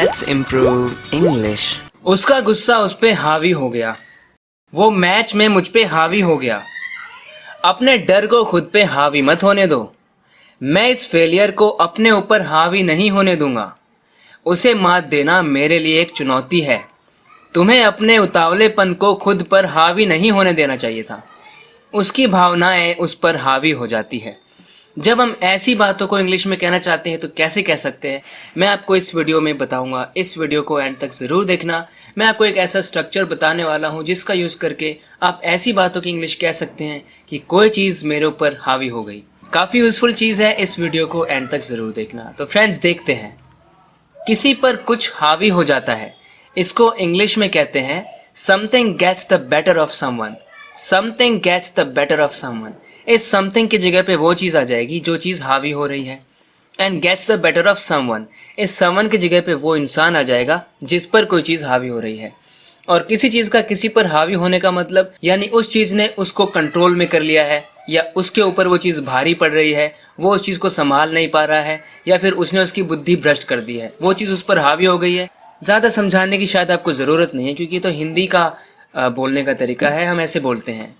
Let's improve English. उसका गुस्सा उस पे हावी हो गया। वो मैच में मुझ पे हावी हो गया। अपने डर को खुद पे हावी मत होने दो। मैं इस फेलियर को अपने ऊपर हावी नहीं होने दूंगा। उसे मात देना मेरे लिए एक चुनौती है। तुम्हें अपने उतावलेपन को खुद पर हावी नहीं होने देना चाहिए था। उसकी भावनाएं उस पर हावी हो जाती है। जब हम ऐसी बातों को इंग्लिश में कहना चाहते हैं तो कैसे कह सकते हैं, मैं आपको इस वीडियो में बताऊंगा। इस वीडियो को एंड तक ज़रूर देखना। मैं आपको एक ऐसा स्ट्रक्चर बताने वाला हूं जिसका यूज़ करके आप ऐसी बातों की इंग्लिश कह सकते हैं कि कोई चीज़ मेरे ऊपर हावी हो गई। काफ़ी यूज़फुल चीज़ है, इस वीडियो को एंड तक ज़रूर देखना। तो फ्रेंड्स देखते हैं, किसी पर कुछ हावी हो जाता है, इसको इंग्लिश में कहते हैं something gets the better of someone. Something gets the better of someone. इस समथिंग की जगह पे वो चीज़ आ जाएगी जो चीज़ हावी हो रही है। And gets the better of someone, इस समवन की जगह पे वो इंसान आ जाएगा जिस पर कोई चीज़ हावी हो रही है। और किसी चीज़ का किसी पर हावी होने का मतलब यानी उस चीज़ ने उसको कंट्रोल में कर लिया है, या उसके ऊपर वो चीज़ भारी पड़ रही है, वो उस चीज़ को संभाल नहीं पा रहा है, या फिर उसने उसकी बुद्धि भ्रष्ट कर दी है, वो चीज़ उस पर हावी हो गई है। ज़्यादा समझाने की शायद आपको ज़रूरत नहीं है, क्योंकि तो हिंदी का बोलने का तरीका है, हम ऐसे बोलते हैं।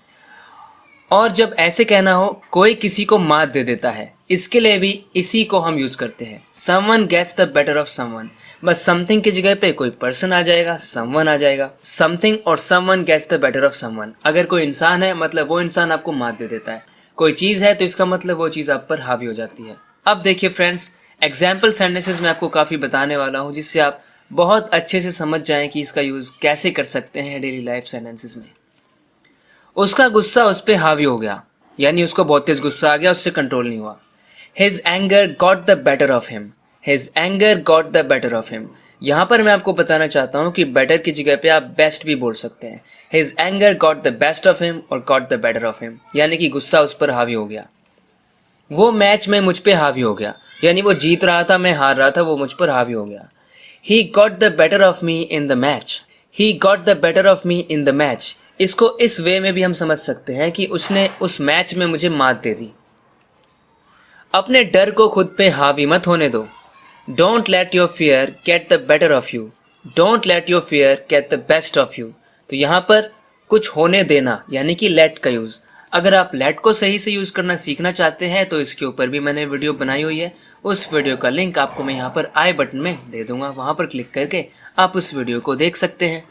और जब ऐसे कहना हो कोई किसी को मात दे देता है, इसके लिए भी इसी को हम यूज़ करते हैं, someone gets the better of someone. बस समथिंग की जगह पे कोई पर्सन आ जाएगा, समवन आ जाएगा। समथिंग और someone gets the better of someone. अगर कोई इंसान है मतलब वो इंसान आपको मात दे देता है। कोई चीज़ है तो इसका मतलब वो चीज़ आप पर हावी हो जाती है। अब देखिए फ्रेंड्स, एग्जाम्पल सेंटेंसेस में आपको काफ़ी बताने वाला हूँ जिससे आप बहुत अच्छे से समझ जाएं कि इसका यूज़ कैसे कर सकते हैं डेली लाइफ सेंटेंसेस में। उसका गुस्सा उस पर हावी हो गया, यानी उसको बहुत तेज गुस्सा आ गया, उससे कंट्रोल नहीं हुआ। His anger got the better of him. His anger got the better of him. यहाँ पर मैं आपको बताना चाहता हूँ कि better की जगह पे आप best भी बोल सकते हैं। His anger got the best of him और got the better of him, यानी कि गुस्सा उस पर हावी हो गया। वो मैच में मुझ पे हावी हो गया, यानी वो जीत रहा था, मैं हार रहा था, वो मुझ पर हावी हो गया। He got the better of me in the match. He got the better of me in the match. इसको इस वे में भी हम समझ सकते हैं कि उसने उस मैच में मुझे मात दे दी। अपने डर को खुद पे हावी मत होने दो। Don't let your fear gate the better of you. Don't let your fear gate the best of you. तो यहाँ पर कुछ होने देना यानी कि लेट का यूज़। अगर आप लेट को सही से यूज़ करना सीखना चाहते हैं तो इसके ऊपर भी मैंने वीडियो बनाई हुई है। उस वीडियो का लिंक आपको मैं यहाँ पर आई बटन में दे दूंगा, वहाँ पर क्लिक करके आप उस वीडियो को देख सकते हैं।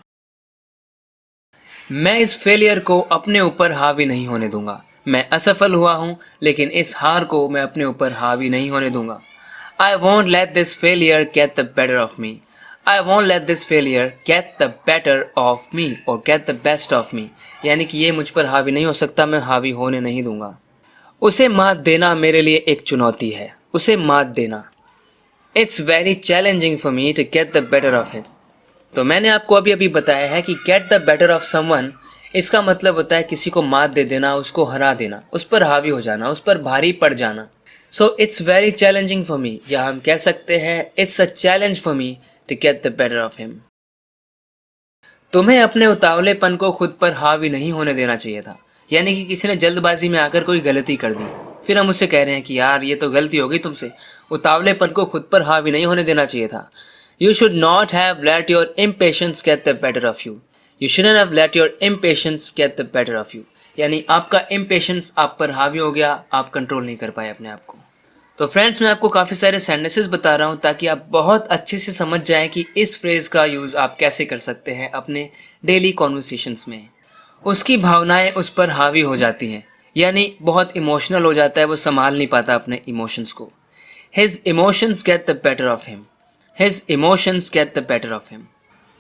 मैं इस फेलियर को अपने ऊपर हावी नहीं होने दूंगा। मैं असफल हुआ हूं, लेकिन इस हार को मैं अपने ऊपर हावी नहीं होने दूंगा। I won't let this failure get the better of me. I won't let this failure get the better of me और get the best of me, यानी कि ये मुझ पर हावी नहीं हो सकता, मैं हावी होने नहीं दूंगा। उसे मात देना मेरे लिए एक चुनौती है। उसे मात देना, it's very challenging for me to get the better of it. तो मैंने आपको अभी अभी बताया है कि get the better of someone, इसका मतलब होता है किसी को मात दे देना, उसको हरा देना, उस पर हावी हो जाना, उस पर भारी पड़ जाना। So it's very challenging for me, या हम कह सकते हैं it's a challenge for me to get the better of him. तुम्हें अपने उतावलेपन को खुद पर हावी नहीं होने देना चाहिए था, यानी कि किसी ने जल्दबाजी में आकर कोई गलती कर दी, फिर हम उससे कह रहे हैं कि यार ये तो गलती हो गई तुमसे। उतावलेपन को खुद पर हावी नहीं होने देना चाहिए था। You should not have let your impatience get the better of you. You shouldn't have let your impatience get the better of you. यानी आपका impatience आप पर हावी हो गया, आप कंट्रोल नहीं कर पाए अपने आप को। तो फ्रेंड्स, मैं आपको काफ़ी सारे सेंटेंसेस बता रहा हूँ ताकि आप बहुत अच्छे से समझ जाएं कि इस फ्रेज़ का यूज़ आप कैसे कर सकते हैं अपने डेली कॉन्वर्सेशंस में। उसकी भावनाएं उस पर हावी हो जाती हैं, यानी बहुत इमोशनल हो जाता है, वो संभाल नहीं पाता अपने इमोशंस को। His emotions get the better of him. His emotions get the better of him.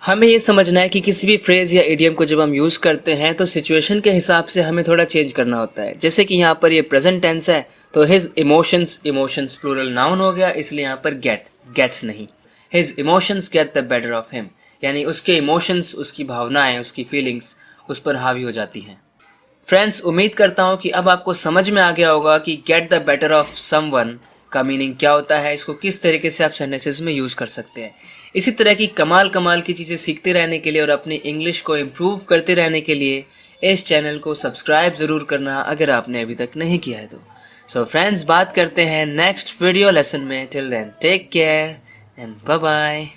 हमें ये समझना है कि किसी भी फ्रेज़ या इडियम को जब हम यूज़ करते हैं तो सिचुएशन के हिसाब से हमें थोड़ा चेंज करना होता है। जैसे कि यहाँ पर ये प्रेजेंट टेंस है तो his emotions, emotions plural noun हो गया, इसलिए यहाँ पर gets नहीं। His emotions get the better of him, यानी उसके इमोशंस, उसकी भावनाएं, उसकी फीलिंग्स उस पर हावी हो जाती हैं। फ्रेंड्स, उम्मीद करता हूँ कि अब आपको समझ में आ गया होगा कि get the better of someone का मीनिंग क्या होता है, इसको किस तरीके से आप सेंटेंसेस में यूज़ कर सकते हैं। इसी तरह की कमाल की चीज़ें सीखते रहने के लिए और अपनी इंग्लिश को इम्प्रूव करते रहने के लिए इस चैनल को सब्सक्राइब ज़रूर करना अगर आपने अभी तक नहीं किया है तो। सो फ्रेंड्स, बात करते हैं नेक्स्ट वीडियो लेसन में। Till then take care and bye bye.